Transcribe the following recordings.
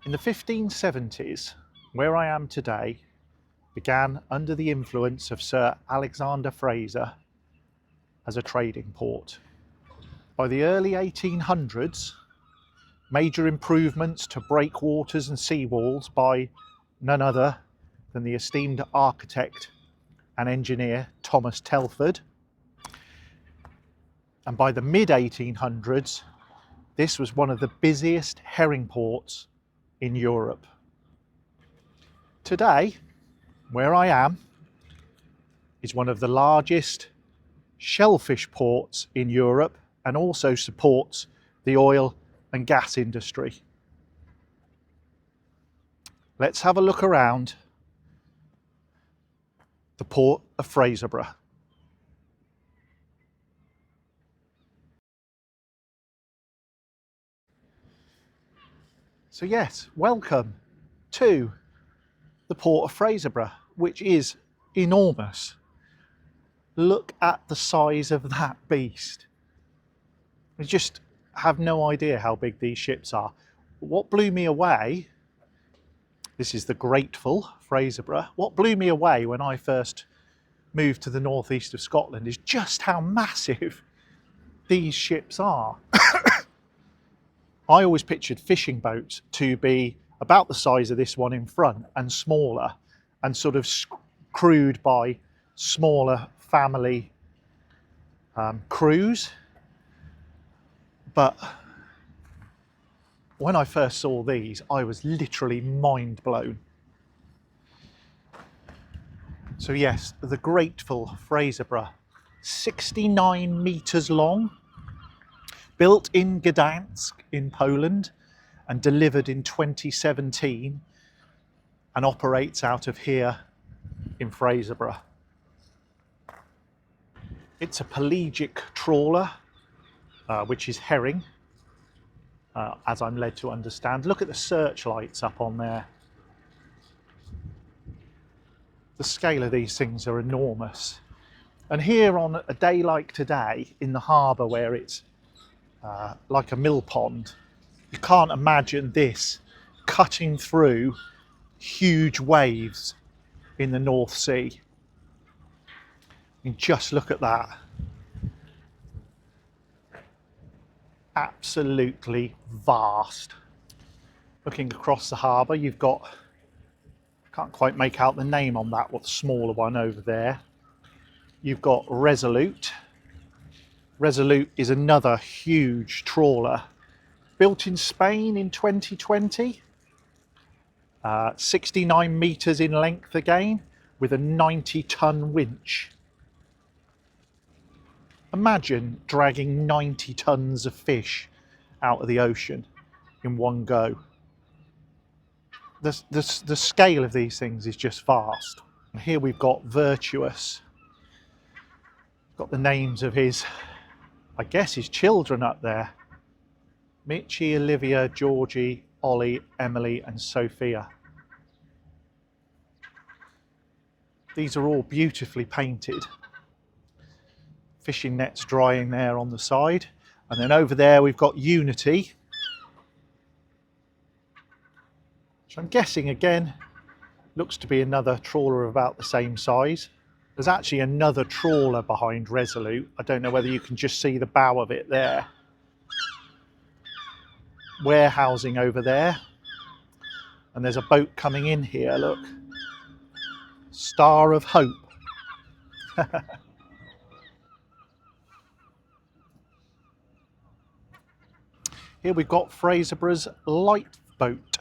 In the 1570s, where I am today began under the influence of Sir Alexander Fraser as a trading port. By the early 1800s, major improvements to breakwaters and seawalls by none other than the esteemed architect and engineer Thomas Telford. And by the mid-1800s, this was one of the busiest herring ports in Europe. Today, where I am, is one of the largest shellfish ports in Europe and also supports the oil and gas industry. Let's have a look around the port of Fraserburgh. So yes, welcome to the port of Fraserburgh, which is enormous. Look at the size of that beast. I just have no idea how big these ships are. What blew me away, this is the grateful Fraserburgh, what blew me away when I first moved to the northeast of Scotland is just how massive these ships are. I always pictured fishing boats to be about the size of this one in front and smaller, and sort of crewed by smaller family crews. But when I first saw these, I was literally mind blown. So yes, the grateful Fraserburgh, 69 meters long, built in Gdansk in Poland and delivered in 2017, and operates out of here in Fraserburgh. It's a pelagic trawler, which is herring, as I'm led to understand. Look at the searchlights up on there. The scale of these things are enormous. And here on a day like today in the harbour, where it's like a mill pond, you can't imagine this cutting through huge waves in the North Sea. And just look at that. Absolutely vast. Looking across the harbour, you've got, I can't quite make out the name on that, what the smaller one over there. You've got Resolute. Resolute is another huge trawler, built in Spain in 2020, 69 metres in length again, with a 90-ton winch. Imagine dragging 90 tons of fish out of the ocean in one go. The scale of these things is just vast. And here we've got Virtuous. Got the names of his, I guess, his children up there. Mitchie, Olivia, Georgie, Ollie, Emily and Sophia. These are all beautifully painted. Fishing nets drying there on the side. And then over there we've got Unity, which I'm guessing again looks to be another trawler of about the same size. There's actually another trawler behind Resolute. I don't know whether you can just see the bow of it there. Warehousing over there. And there's a boat coming in here, look. Star of Hope. Here we've got Fraserburgh's lifeboat.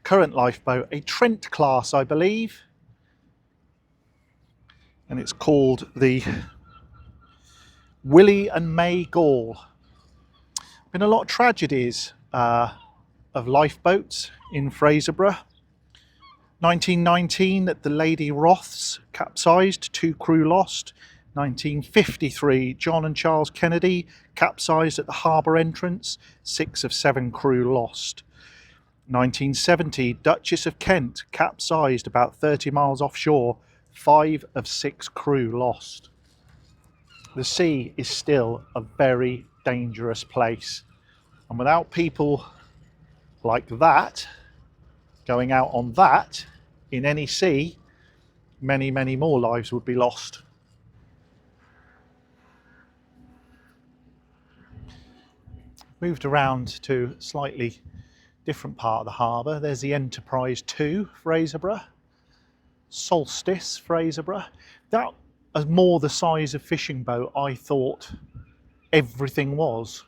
Current lifeboat, a Trent class, I believe. And it's called the Willie and May Gall. Been a lot of tragedies of lifeboats in Fraserburgh. 1919, the Lady Roths capsized, 2 crew lost. 1953, John and Charles Kennedy capsized at the harbour entrance, 6 of 7 crew lost. 1970, Duchess of Kent capsized about 30 miles offshore, 5 of 6 crew lost. The sea is still a very dangerous place, and without people like that, going out on that, in any sea, many, many more lives would be lost. Moved around to a slightly different part of the harbour. There's the Enterprise 2, Fraserburgh. Solstice, Fraserburgh. That is more the size of fishing boat I thought everything was.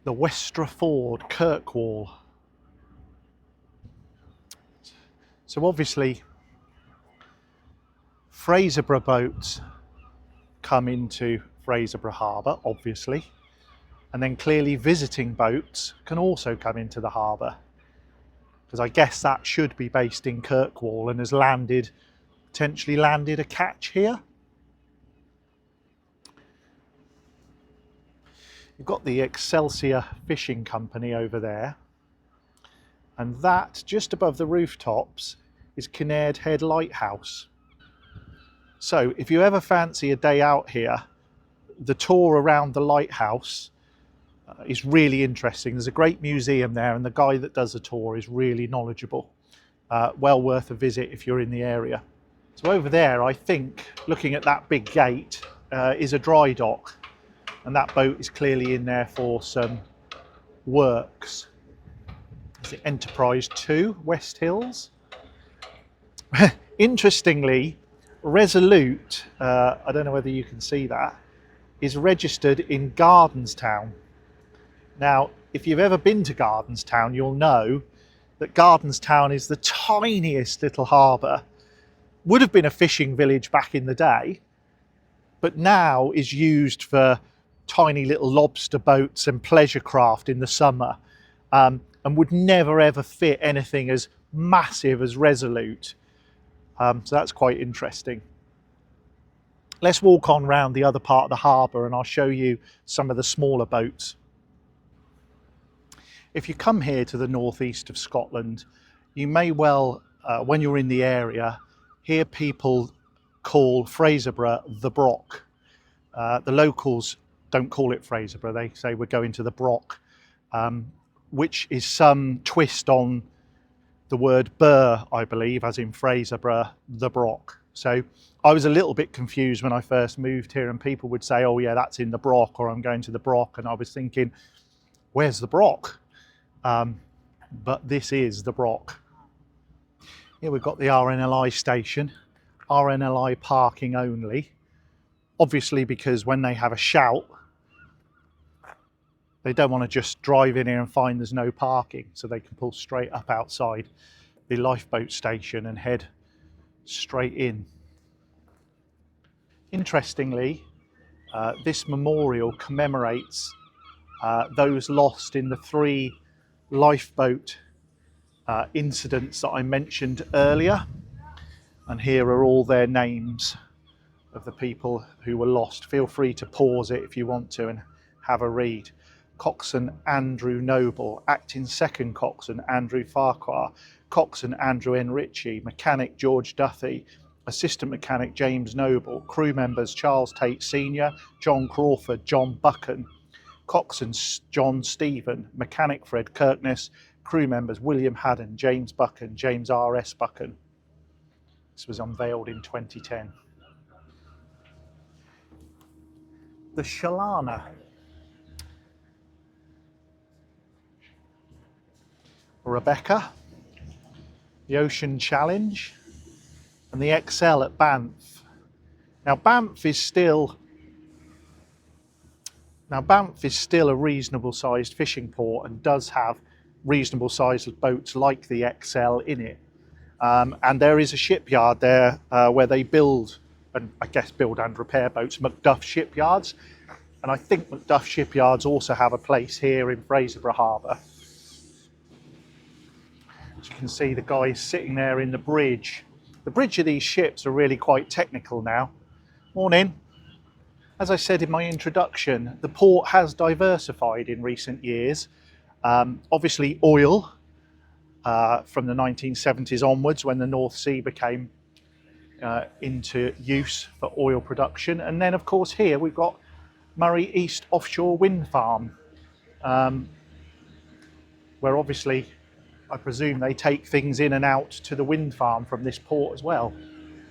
The Westraford Kirkwall. So obviously Fraserburgh boats come into Fraserburgh Harbour, obviously, and then clearly visiting boats can also come into the harbour, because I guess that should be based in Kirkwall and has landed, potentially landed a catch here. You've got the Excelsior Fishing Company over there, and that just above the rooftops is Kinnaird Head Lighthouse. So if you ever fancy a day out here, the tour around the lighthouse is really interesting. There's a great museum there, and the guy that does the tour is really knowledgeable. Well worth a visit if you're in the area. So over there, I think, looking at that big gate, is a dry dock, and that boat is clearly in there for some works. Is it Enterprise 2, West Hills? Interestingly, Resolute, I don't know whether you can see that, is registered in Gardenstown. Now, if you've ever been to Gardenstown, you'll know that Gardenstown is the tiniest little harbour. Would have been a fishing village back in the day, but now is used for tiny little lobster boats and pleasure craft in the summer, and would never ever fit anything as massive as Resolute. So that's quite interesting. Let's walk on round the other part of the harbour and I'll show you some of the smaller boats. If you come here to the northeast of Scotland, you may well, when you're in the area, hear people call Fraserburgh the Brock. The locals don't call it Fraserburgh, they say we're going to the Brock, which is some twist on the word burr, I believe, as in Fraserburgh, the Brock. So I was a little bit confused when I first moved here, and people would say, oh yeah, that's in the Brock, or I'm going to the Brock, and I was thinking, where's the Brock? But this is the Brock. Here we've got the RNLI station, RNLI parking only, obviously because when they have a shout, they don't want to just drive in here and find there's no parking, so they can pull straight up outside the lifeboat station and head straight in. Interestingly, this memorial commemorates those lost in the 3 lifeboat incidents that I mentioned earlier, and here are all their names of the people who were lost. Feel free to pause it if you want to and have a read. Coxswain Andrew Noble, acting second coxswain Andrew Farquhar, coxswain Andrew Enrici, mechanic George Duthie, assistant mechanic James Noble, crew members Charles Tate Senior, John Crawford, John Buchan, coxswain John Stephen, mechanic Fred Kirkness, crew members William Haddon, James Buchan, James R.S. Buchan. This was unveiled in 2010. The Shalana. Rebecca, the Ocean Challenge, and the Excel at Banff. Now Banff is still a reasonable sized fishing port and does have reasonable sized boats like the Excel in it. And there is a shipyard there where they build, and I guess build and repair boats, Macduff Shipyards. And I think Macduff Shipyards also have a place here in Fraserburgh Harbour. As you can see, the guys sitting there in the bridge. The bridge of these ships are really quite technical now. Morning. As I said in my introduction, the port has diversified in recent years. Obviously oil from the 1970s onwards, when the North Sea became into use for oil production. And then of course here we've got Murray East Offshore Wind Farm. where obviously I presume they take things in and out to the wind farm from this port as well.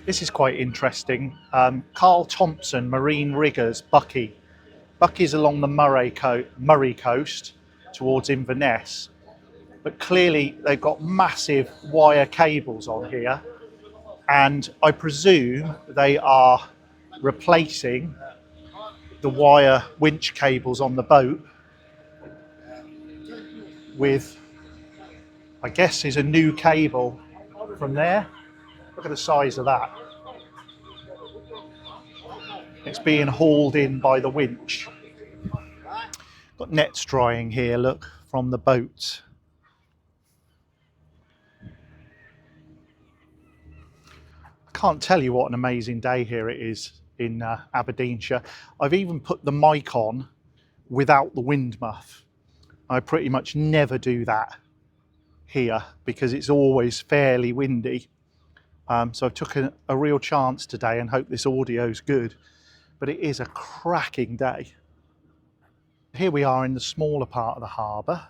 This is quite interesting. Carl Thompson, Marine Riggers, Bucky. Bucky's along the Murray coast towards Inverness, but clearly they've got massive wire cables on here, and I presume they are replacing the wire winch cables on the boat with, I guess, is a new cable from there. Look at the size of that. It's being hauled in by the winch. Got nets drying here, look, from the boat. I can't tell you what an amazing day here it is in Aberdeenshire. I've even put the mic on without the wind muff. I pretty much never do that here because it's always fairly windy. So I've taken a real chance today and hope this audio's good. But it is a cracking day. Here we are in the smaller part of the harbour.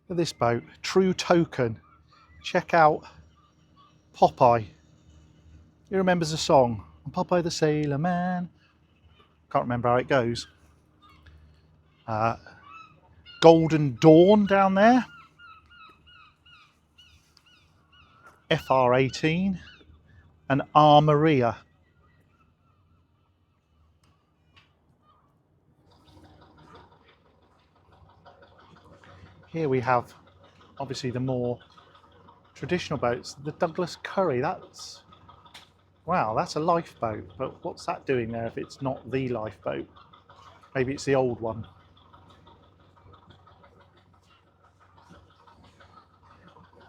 Look at this boat, True Token. Check out Popeye. He remembers the song, Popeye the Sailor Man. Can't remember how it goes. Golden Dawn down there. FR18 and Armoria. Here we have obviously the more traditional boats. The Douglas Curry, that's, wow, that's a lifeboat, but what's that doing there if it's not the lifeboat? Maybe it's the old one.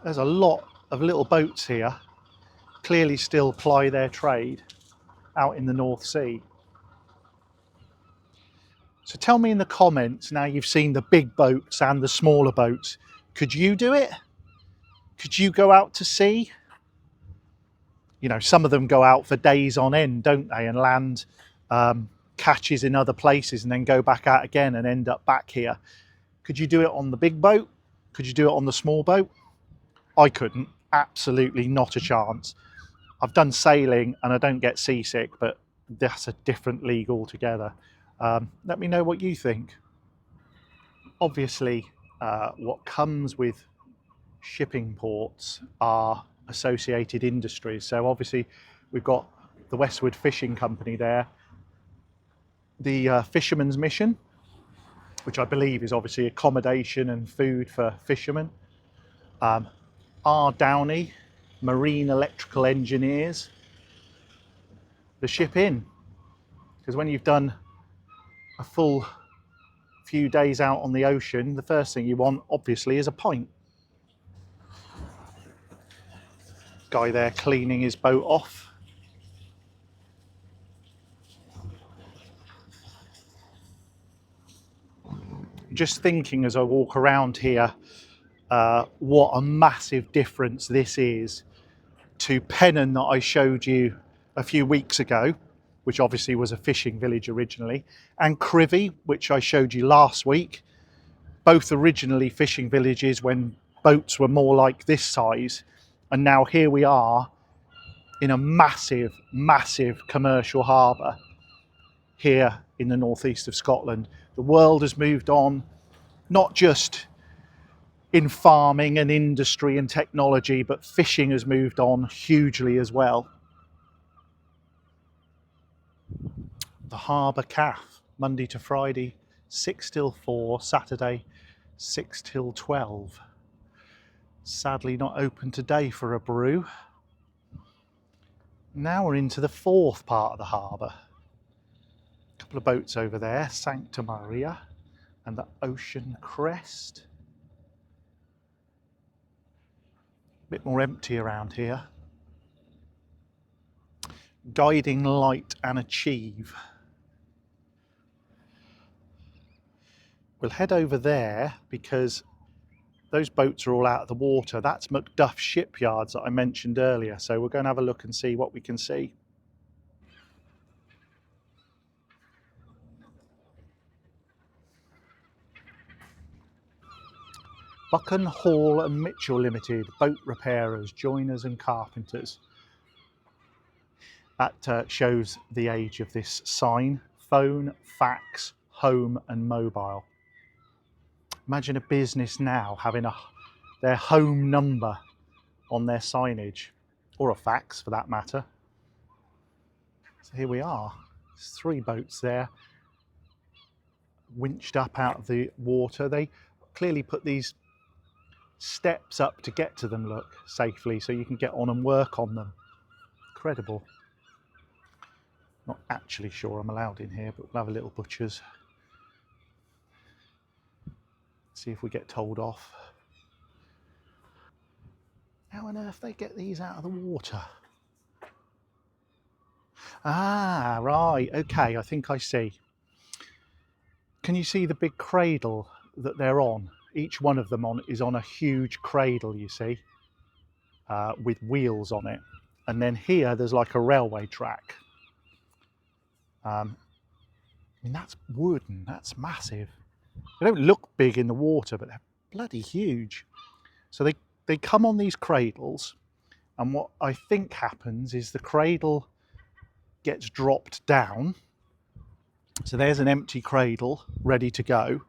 There's a lot of little boats here, clearly still ply their trade out in the North Sea. So tell me in the comments, now you've seen the big boats and the smaller boats, could you do it? Could you go out to sea? You know, some of them go out for days on end, don't they, and land catches in other places and then go back out again and end up back here. Could you do it on the big boat? Could you do it on the small boat? I couldn't, absolutely not a chance. I've done sailing and I don't get seasick, but that's a different league altogether. Let me know what you think. Obviously, what comes with shipping ports are associated industries. So obviously we've got the Westward Fishing Company there, the Fisherman's Mission, which I believe is obviously accommodation and food for fishermen. R. Downey, Marine Electrical Engineers, the Ship Inn, because when you've done a full few days out on the ocean, the first thing you want obviously is a pint. Guy there cleaning his boat off. Just thinking as I walk around here, what a massive difference this is to Pennon that I showed you a few weeks ago, which obviously was a fishing village originally, and Crivy, which I showed you last week, both originally fishing villages when boats were more like this size, and now here we are in a massive, massive commercial harbour here in the northeast of Scotland. The world has moved on, not just in farming and industry and technology, but fishing has moved on hugely as well. The Harbour Cafe, Monday to Friday, 6 till 4, Saturday, 6 till 12. Sadly not open today for a brew. Now we're into the fourth part of the harbour. A couple of boats over there, Sancta Maria and the Ocean Crest. A bit more empty around here. Guiding Light and Achieve. We'll head over there because those boats are all out of the water. That's Macduff Shipyards that I mentioned earlier. So we're going to have a look and see what we can see. Buchan Hall and Mitchell Limited, boat repairers, joiners and carpenters. That shows the age of this sign. Phone, fax, home and mobile. Imagine a business now having their home number on their signage, or a fax for that matter. So here we are. There's 3 boats there, winched up out of the water. They clearly put these steps up to get to them, look, safely, so you can get on and work on them. Incredible. Not actually sure I'm allowed in here, but we'll have a little butcher's. See if we get told off. How on earth they get these out of the water? Ah, right, okay, I think I see. Can you see the big cradle that they're on? Each one of them is on a huge cradle, you see, with wheels on it. And then here there's like a railway track. I mean, that's wooden, that's massive. They don't look big in the water, but they're bloody huge. So they come on these cradles, and what I think happens is the cradle gets dropped down. So there's an empty cradle ready to go.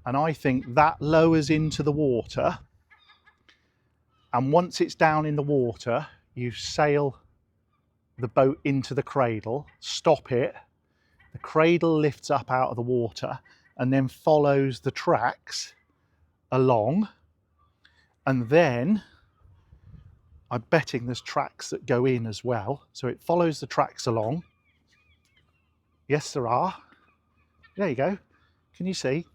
And I think that lowers into the water. And once it's down in the water, you sail the boat into the cradle, stop it, the cradle lifts up out of the water and then follows the tracks along. And then I'm betting there's tracks that go in as well. So it follows the tracks along. Yes, there are. There you go. Can you see?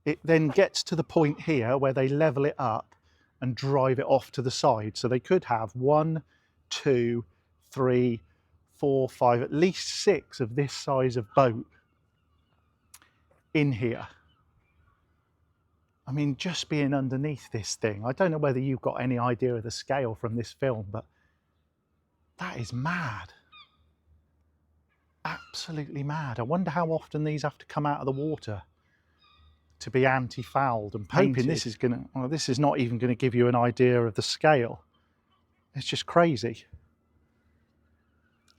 It then gets to the point here where they level it up and drive it off to the side. So they could have 1, 2, 3, 4, 5, at least 6 of this size of boat in here. I mean, just being underneath this thing, I don't know whether you've got any idea of the scale from this film, but that is mad. Absolutely mad. I wonder how often these have to come out of the water to be anti-fouled and painted. Hoping this is gonna, well, this is not even going to give you an idea of the scale. It's just crazy.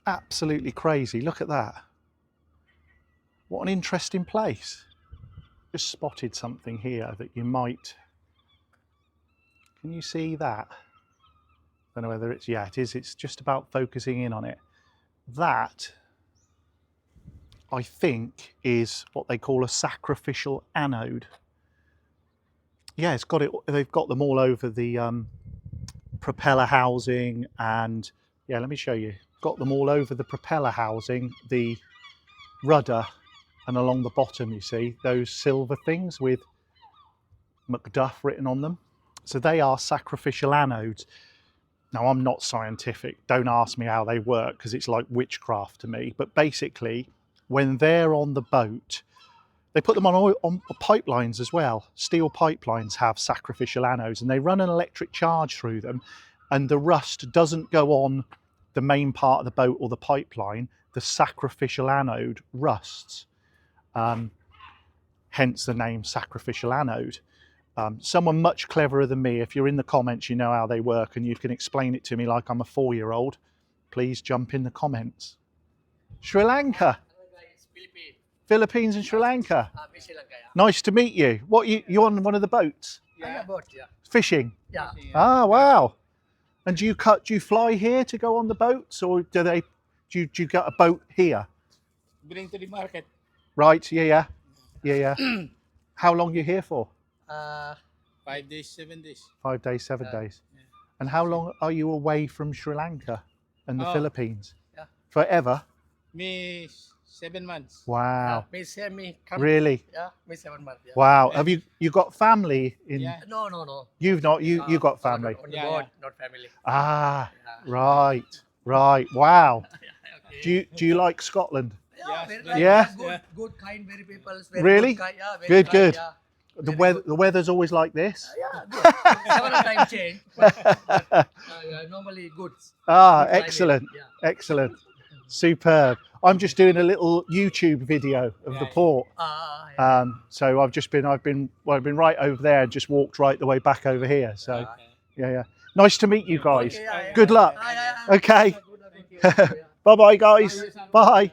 Absolutely crazy. Look at that. What an interesting place. Just spotted something here that you might, can you see that? I don't know whether it's, yeah, it is. It's just about focusing in on it. That, I think, is what they call a sacrificial anode. Yeah, it's got it. They've got them all over the propeller housing, and yeah, let me show you. Got them all over the propeller housing, the rudder, and along the bottom you see those silver things with Macduff written on them. So they are sacrificial anodes. Now, I'm not scientific. Don't ask me how they work, because it's like witchcraft to me. But basically, when they're on the boat, they put them on pipelines as well. Steel pipelines have sacrificial anodes, and they run an electric charge through them, and the rust doesn't go on the main part of the boat or the pipeline. The sacrificial anode rusts. Hence the name sacrificial anode. Someone much cleverer than me, if you're in the comments, you know how they work and you can explain it to me like I'm a 4-year-old, please jump in the comments. Sri Lanka. Philippines and Sri Lanka. Sri Lanka, yeah. Nice to meet you. What, you on one of the boats? Yeah, boat, yeah. Fishing? Yeah. Ah, wow. And do you fly here to go on the boats, or do you get a boat here? Bring to the market. Right, yeah. How long are you here for? 5 days, 7 days. 5 days, 7 days. Yeah. And how long are you away from Sri Lanka and the Philippines? Yeah. Forever? Me 7 months. Wow. Me come. Really? Yeah, me 7 months. Yeah. Wow. Have you got family in? Yeah. No. You've not. You got family. On the Yeah, boat, yeah. not family. Ah, Yeah. right. Wow. Okay. Do you like Scotland? Yeah, Yes, very very Yeah? nice, Yeah. good, kind, very people. Very Really? Good, kind, yeah, very Good. kind, Yeah. The weather's always like this. Yeah, good. Several times change, but normally good. Ah, Good climate, excellent. Yeah. Excellent. Superb. I'm just doing a little YouTube video of the port. Yeah. So I've been right over there and just walked right the way back over here. So yeah. Nice to meet you guys. Okay, yeah. Good luck. Yeah. Okay. Thank you. Bye bye, guys. Bye.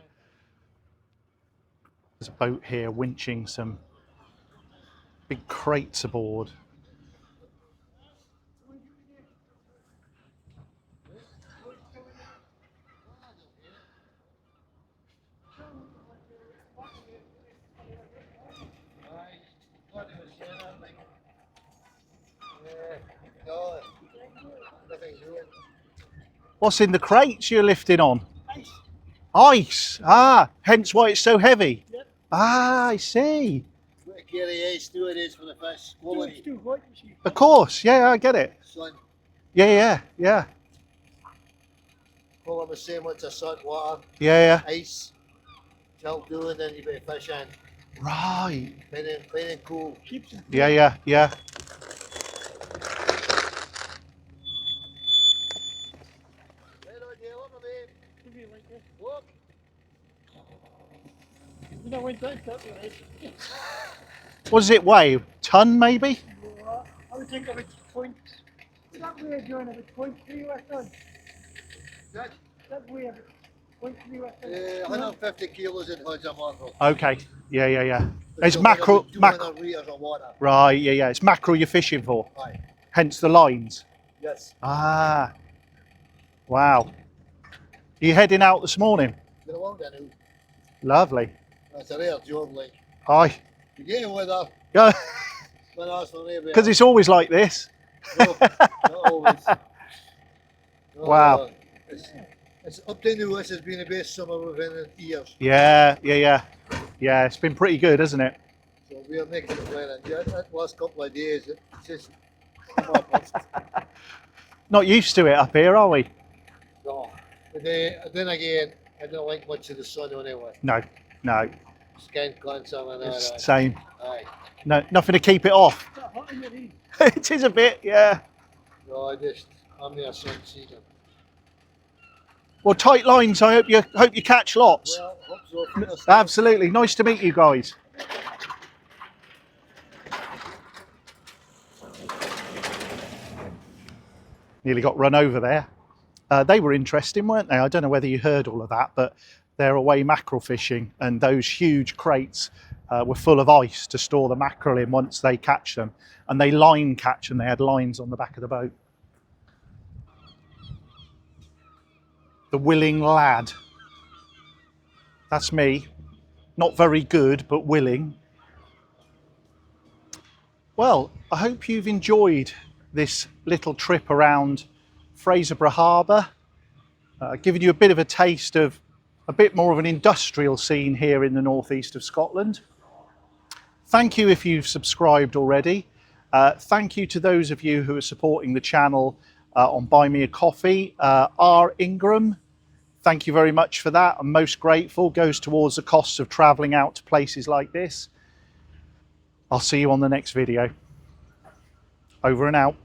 There's a boat here winching some big crates aboard. What's in the crates you're lifting on? Ice. Ah, hence why it's so heavy. Yep. Ah, I see. Carry ice nowadays for the fish. Quality. Of course. Yeah, I get it. Sun. Yeah. Call them the same with the salt water. Yeah. Ice. Chill doing, then you put fish in. Right. Plain and cool. Yeah. Look. What does it weigh? Ton maybe? I would think of it point. That way John of it 0.3 West ton. That way of it 0.3 West ton. 150 kilos in tons of mackerel. Okay. Yeah. It's mackerel. 200 litres of water. Right. Yeah. It's mackerel you're fishing for. Aye. Hence the lines. Yes. Ah. Wow. You heading out this morning? Get along then. Lovely. That's a rare job, like. Aye. You get with her. Yeah. When I ask for me, Because it's always like this. no, not always. No, Wow. It's up to now. This has been the best summer we've had in years. Yeah. Yeah, it's been pretty good, hasn't it? So we are making a plan. And yeah, that last couple of days, it's just come up. Not used to it up here, are we? No. But then again, I don't like much of the sun anyway. No. Skin cancer and all It's that. same. Aye. No, nothing to keep it off. Is that hot in your heat? It is a bit, yeah. No, I'm there sun season. Well, tight lines. I hope you catch lots. Well, hope so. Fingers Absolutely. Nice to meet you guys. Nearly got run over there. They were interesting, weren't they? I don't know whether you heard all of that, but they're away mackerel fishing, and those huge crates were full of ice to store the mackerel in once they catch them. And they line catch them. They had lines on the back of the boat. The willing lad. That's me. Not very good, but willing. Well, I hope you've enjoyed this little trip around Fraserburgh Harbour, giving you a bit of a taste of a bit more of an industrial scene here in the northeast of Scotland. Thank you if you've subscribed already. Thank you to those of you who are supporting the channel on Buy Me a Coffee. R. Ingram, thank you very much for that. I'm most grateful. Goes towards the costs of travelling out to places like this. I'll see you on the next video. Over and out.